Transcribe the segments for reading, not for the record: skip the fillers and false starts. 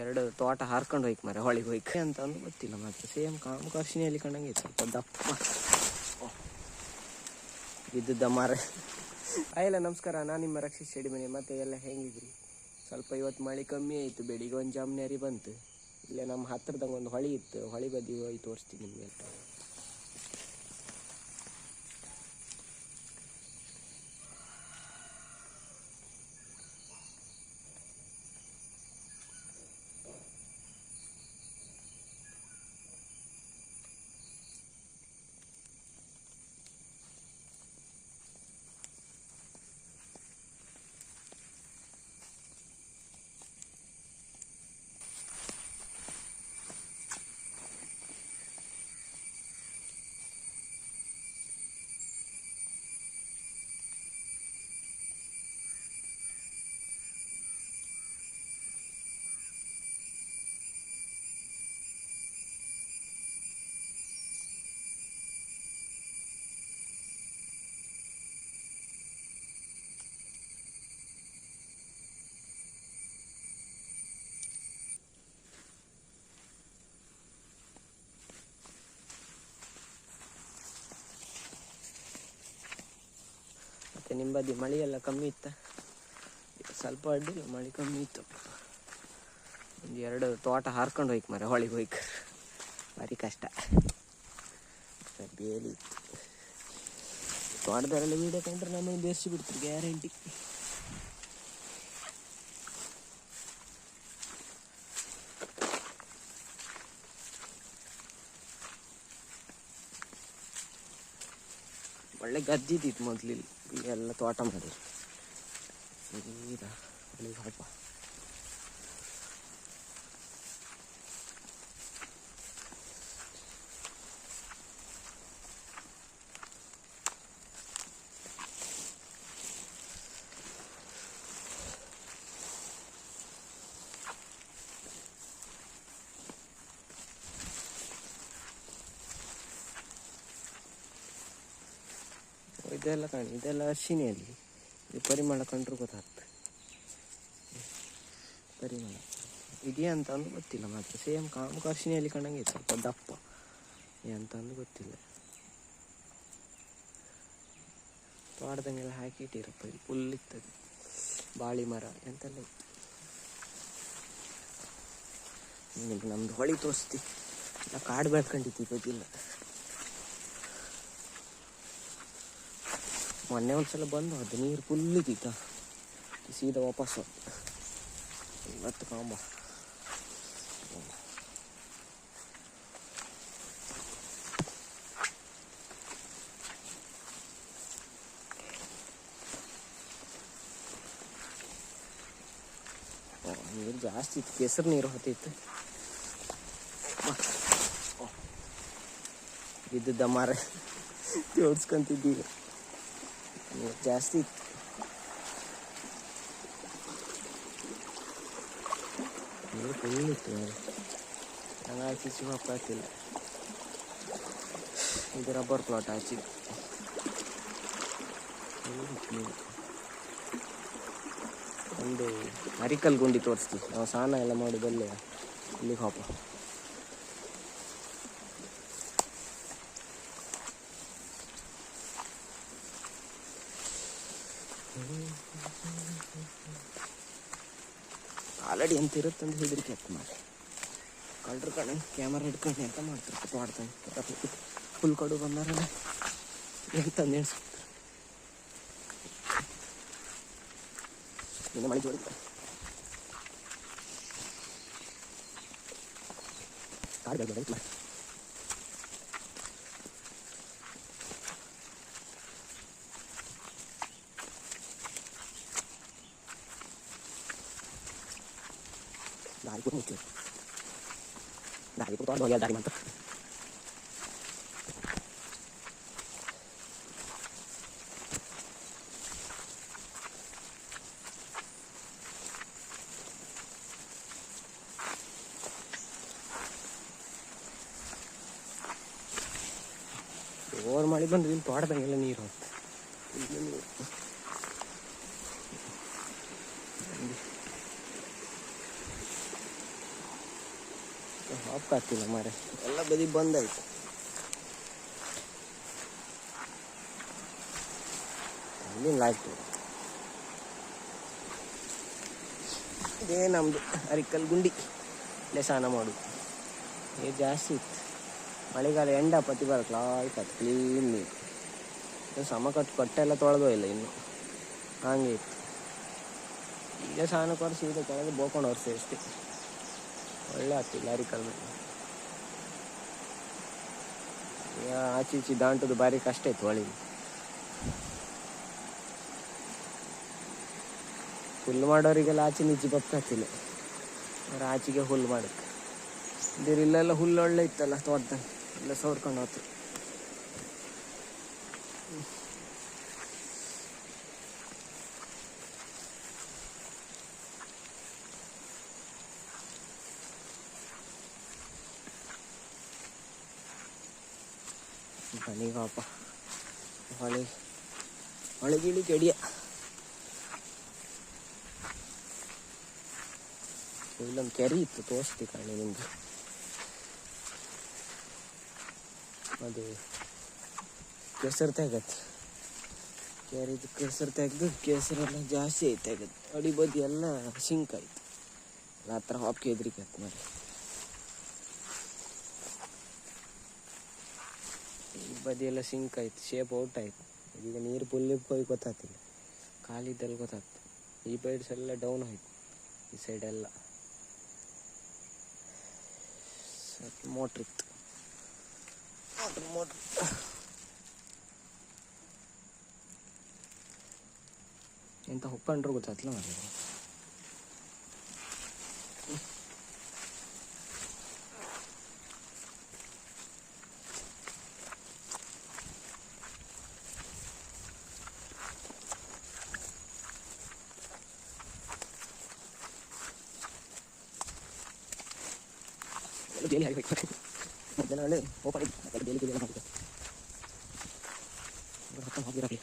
ಎರಡು ತೋಟ ಹಾರ್ಕೊಂಡು ಹೋಯ್ತು ಮರ ಹೊಳಿಗೆ ಹೋಯ್ಕೆ ಅಂತ ಅಂದು ಗೊತ್ತಿಲ್ಲ. ಮತ್ತೆ ಸೇಮ್ ಕಾಮಕರ್ಷಿನಿಯಲ್ಲಿ ಕಂಡಂಗೆ ಸ್ವಲ್ಪ ದಪ್ಪ ಬಿದ್ದದ್ದ ಮರ. ಆಯ್ಲ ನಮಸ್ಕಾರ, ನಾನು ನಿಮ್ಮ ರಕ್ಷಿತ್ ಶೆಡಿಮನೆ. ಮತ್ತೆ ಎಲ್ಲ ಹೆಂಗಿದ್ರಿ? ಸ್ವಲ್ಪ ಇವತ್ತು ಮಳೆ ಕಮ್ಮಿ ಆಯಿತು, ಬೆಳಿಗ್ಗೆ ಒಂದು ಜಾಮ್ನೇರಿ ಬಂತು. ಇಲ್ಲೇ ನಮ್ಮ ಹತ್ರದಾಗ ಒಂದು ಹೊಳಿ ಇತ್ತು, ಹೊಳಿ ಬದಿ ಹೋಗಿ ತೋರಿಸ್ತೀನಿ ನಿಮಗೆ. ಮತ್ತು ನಿಂಬದಿ ಮಳೆಯೆಲ್ಲ ಕಮ್ಮಿ ಇತ್ತ? ಸ್ವಲ್ಪ ಅಡ್ಡಿಲ್ಲ, ಮಳೆ ಕಮ್ಮಿ ಇತ್ತು. ಒಂದು ಎರಡು ತೋಟ ಹಾರ್ಕೊಂಡು ಹೋಯ್ತು ಮರ ಹೊಳಿಗೆ ಹೋಯ್ಕೆ, ಭಾರಿ ಕಷ್ಟ. ಬೇಲಿ ಇತ್ತು ತೋಟದವರೆಲ್ಲ ವೀಡಿಯೋ ಕಂಡ್ರೆ ನಮಗೆ ಬೇರಿಸಿ ಬಿಡ್ತಾರೆ ಗ್ಯಾರಂಟಿ. ಒಳ್ಳೆ ಗದ್ದಿದ್ದಿತ್ತು ಮೊದಲಿಲ್ಲಿ, ಎಲ್ಲ ತೋಟ ಮಾಡಿ ಸೀದಾ ಹೊಳಿಗೆ ಹಬ್ಬ. ಇದೆಲ್ಲ ಕಾಣಿ, ಇದೆಲ್ಲ ಅರ್ಶಿನಿಯಲ್ಲಿ. ಇದು ಪರಿಮಳ ಕಂಡ್ರೂ ಗೊತ್ತಾಗ್ತದೆ. ಪರಿಮಳ ಇದೆಯಾ ಅಂತ ಅಂದು ಗೊತ್ತಿಲ್ಲ. ಮಾತ್ರ ಸೇಮ್ ಕಾಮಕರ್ಷಿನಿಯಲ್ಲಿ ಕಂಡಂಗೆ ಸ್ವಲ್ಪ ದಪ್ಪ ಅಂತ ಅಂದು ಗೊತ್ತಿಲ್ಲ. ತೋಟದಂಗೆಲ್ಲ ಹಾಕಿ ಇಟ್ಟಿರಪ್ಪ, ಇಲ್ಲಿ ಫುಲ್ ಇರ್ತದೆ. ಬಾಳಿ ಮರ ಎಂತೆಲ್ಲ ಇತ್ತು. ನಿಮ್ಗೆ ನಮ್ದು ಹೊಳಿ ತೋರಿಸ್ತಿ, ಎಲ್ಲ ಕಾಡು ಬೆಳ್ಕೊಂಡಿತ್ತು ಗೊತ್ತಿಲ್ಲ. ಮೊನ್ನೆ ಒಂದ್ಸಲ ಬಂದು ಅದು ನೀರು ಫುಲ್ ಇದ್ದಿತ್ತ, ಸೀದಾ ವಾಪಸ್ಸು. ಇವತ್ತು ಕಾಂಬ ನೀರು ಜಾಸ್ತಿ ಇತ್ತು, ಕೆಸರು ನೀರು ಹೊತ್ತಿತ್ತು. ಬಿದ್ದದ್ದ ಮರ ಜೋಡಿಸ್ಕೊಂತಿದ್ದೀವಿ, ನೀರು ಜಾಸ್ತಿ ಇತ್ತು. ನೀರು ಫುಲ್ ಇತ್ತು ಮರ, ನಂಗೆ ಆಚೆ ಶಿವಪ್ಪ ಆಗ್ತಿಲ್ಲ. ಇದು ರಬ್ಬರ್ ಪ್ಲಾಟ್ ಆಚೆ ನೀರು. ಒಂದು ಅರಿಕಲ್ ಗುಂಡಿ ತೋರಿಸ್ತೀವಿ ನಾವು, ಸ್ನಾನ ಎಲ್ಲ ಮಾಡೋದಲ್ಲೇ ಇಲ್ಲಿಗೆ ಹೋಪ. ಆಲ್ರೆಡಿ ಎಂತ ಇರುತ್ತಂತ ಹೆದರಿಕೆ ಆಯ್ತು ಮಾಡಿ. ಕಳ್ರು ಕಣ ಕ್ಯಾಮರಾ ಹಿಡ್ಕೊಂಡು ಎಂತ ಮಾಡ್ತಾರೆ ತೋಡ್ತಾನೆ. ಫುಲ್ ಕಡು ಬಂದಾರಲ್ಲ ಎಂತ ನೆನೆಸ್ತಾರೆ. ಇನ್ನು ಮಳೆ ಜೋಡಿ ಕಾಡು ಬೇಡ ಮಾಡಿ. ದಾರಿ ಕೂಡ ಮುಚ್ಚು, ದಾರಿ ಕೂಡ ತೋಟ ಹೋಗಿ ದಾರಿ ಮಾಡ್ತಾರೆ. ಓವರ್ ಮಾಡಿ ಬಂದ್ರೆ ಇಲ್ಲಿ ತೋಟದಂಗೆಲ್ಲ ನೀರು ಹೋಗ್ತದೆ. ಬೊಕ್ಕಾಗ್ತಿಲ್ಲ ಮಾರೆ, ಎಲ್ಲ ಬದಿ ಬಂದಾಯ್ತು. ಅಲ್ಲಿಂದ ಆಯ್ತು. ಇದೇ ನಮ್ಮದು ಅರಿಕಲ್ ಗುಂಡಿ, ಇಲ್ಲೇ ಸ್ನಾನ ಮಾಡೋದು. ನೀರು ಜಾಸ್ತಿ ಇತ್ತು, ಮಳೆಗಾಲ ಎಂಡ ಪತಿ ಬರಕ್ಲ ಆಯ್ತು. ಕ್ಲೀನ್ ನೀರು ಸಮ ಕೊಟ್ಟೆ ಎಲ್ಲ ತೊಳೆದೋ ಇಲ್ಲ ಇನ್ನು, ಹಾಗೆ ಇತ್ತು. ಈಗ ಸ್ನಾನಕ್ಕೆ ವರ್ಷ ಸೀದಾ ಕೆಳಗೆ ಬೋಕೊಂಡು ವರ್ಷ ಅಷ್ಟೇ, ಒಳ್ಳೆ ಆಗ್ತಿಲ್ಲ ಅರಿಕಲ್ ಮೇಲೆ. ಈಗ ಆಚೆ ಈಚೆ ದಾಂಟೋದು ಭಾರಿ ಕಷ್ಟ ಇತ್ತು ಹೊಳಿಗೆ. ಹುಲ್ಲು ಮಾಡೋರಿಗೆಲ್ಲ ಆಚೆ ನೀಚೆ ಬಪ್ಪಾಗ್ತಿಲ್ಲ, ಅವ್ರು ಆಚೆಗೆ ಹುಲ್ಲು ಮಾಡೋದು. ಇಲ್ಲೆಲ್ಲ ಹುಲ್ಲು ಒಳ್ಳೆ ಇತ್ತಲ್ಲ ತೋಟದಾಗ, ಎಲ್ಲ ಸೋರ್ಕೊಂಡು ಹೋಗ್ತು. ಬನ್ನಿಗಪ್ಪ ಹೊಳೆ ಗಿಳಿ ಕೆಡಿಯ ಇಲ್ಲೊಂದು ಕೆರೆ ಇತ್ತು, ತೋರಿಸ್ತಿ ಕಾಣಿ ನಿಮಗೆ. ಅದು ಕೆಸರು ತೆಗತ್ತೆ, ಕೆರೆದು ಕೆಸರು ತೆಗೆದು ಕೆಸರೆಲ್ಲ ಜಾಸ್ತಿ ಐತೆ ತೆಗೆದು, ಅಡಿ ಬದಿ ಎಲ್ಲ ಸಿಂಕ್ ಆಯ್ತು. ಆ ಥರ ಹಾಪ್ಕೆ ಎದ್ರಿಕತ್ತು ನೋಡಿ. ಈ ಬದಿ ಎಲ್ಲ ಸಿಂಕ್ ಆಯ್ತು, ಶೇಪ್ ಔಟ್ ಆಯ್ತು. ಈಗ ನೀರು ಪುಲ್ಲಿಗೆ ಹೋಗಿ ಗೊತ್ತಾಗ್ತಿಲ್ಲ, ಖಾಲಿದ್ದಲ್ಲಿ ಗೊತ್ತಾಗ್ತದೆ. ಈ ಸೈಡ್ಸ್ ಎಲ್ಲ ಡೌನ್ ಆಯ್ತು, ಈ ಸೈಡೆಲ್ಲ ಮೋಟ್ರ್ ಇತ್ತು. ಮೋಟ್ರ್ ಎಂತ ಹೊಕ್ಕಂಡ್ರು ಗೊತ್ತಾಗ್ತಿಲ್ಲ ಮಾಡಿ. ಬೇಲಿ ಹಾಕಬೇಕು ಮಧ್ಯಾಹ್ನ ಓಪನ್ ಇತ್ತು, ಬೇಲಿ ಬೇಲಿ ಹಾಕಬೇಕು. ಹತ್ತ ಹೋಗಿರಲಿ.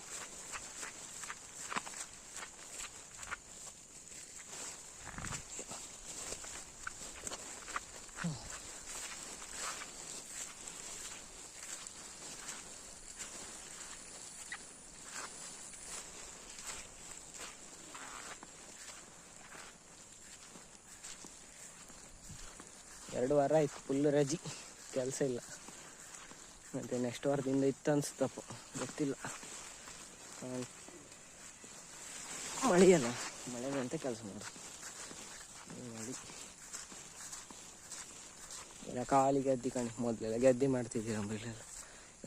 ಎರಡು ವಾರ ಆಯ್ತು ಫುಲ್ ರಜೆ, ಕೆಲಸ ಇಲ್ಲ. ಮತ್ತು ನೆಕ್ಸ್ಟ್ ವಾರದಿಂದ ಇತ್ತು ಅನಿಸ್ತಪ್ಪ, ಗೊತ್ತಿಲ್ಲ. ಮಳೆಯಲ್ಲ, ಮಳೆಗಂತ ಕೆಲಸ ಮಾಡಿ ಮಾಡಿ ಎಲ್ಲ ಖಾಲಿ ಗೆದ್ದೆ ಕಣಿ. ಮೊದಲೆಲ್ಲ ಗೆದ್ದೆ ಮಾಡ್ತಿದ್ದೀವಿ ನಮ್ಮ ಇಲ್ಲೆಲ್ಲ,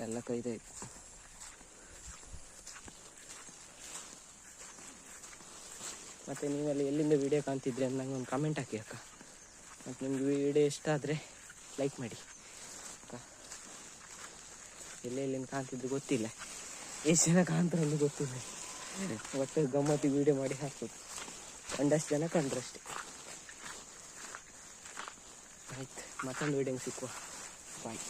ಎಲ್ಲ ಕೊಯ್ದಾಯ್ತು. ಮತ್ತು ನೀವೆಲ್ಲ ಎಲ್ಲಿಂದ ವೀಡಿಯೋ ಕಾಣ್ತಿದ್ರಿ ಅಂತ ನಂಗೆ ಒಂದು ಕಮೆಂಟ್ ಹಾಕಿ ಅಕ್ಕ. ಮತ್ತು ನಿಮ್ಗೆ ವೀಡಿಯೋ ಇಷ್ಟ ಆದರೆ ಲೈಕ್ ಮಾಡಿ ಅಕ್ಕ. ಎಲ್ಲೆಲ್ಲಿಂದ ಕಾಣ್ತಿದ್ರು ಗೊತ್ತಿಲ್ಲ, ಎಷ್ಟು ಜನ ಕಾಣ್ತಾರೆ ಅಂತ ಗೊತ್ತಿಲ್ಲ. ಒಟ್ಟು ಗಮ್ಮತ್ತಿಗೆ ವೀಡಿಯೋ ಮಾಡಿ ಹಾಕ್ಬೋದು, ಒಂದಷ್ಟು ಜನ ಕಂಡ್ರಷ್ಟೇ. ಆಯ್ತು, ಮತ್ತೊಂದು ವೀಡಿಯೋಗೆ ಸಿಕ್ಕುವ. ಬಾಯ್.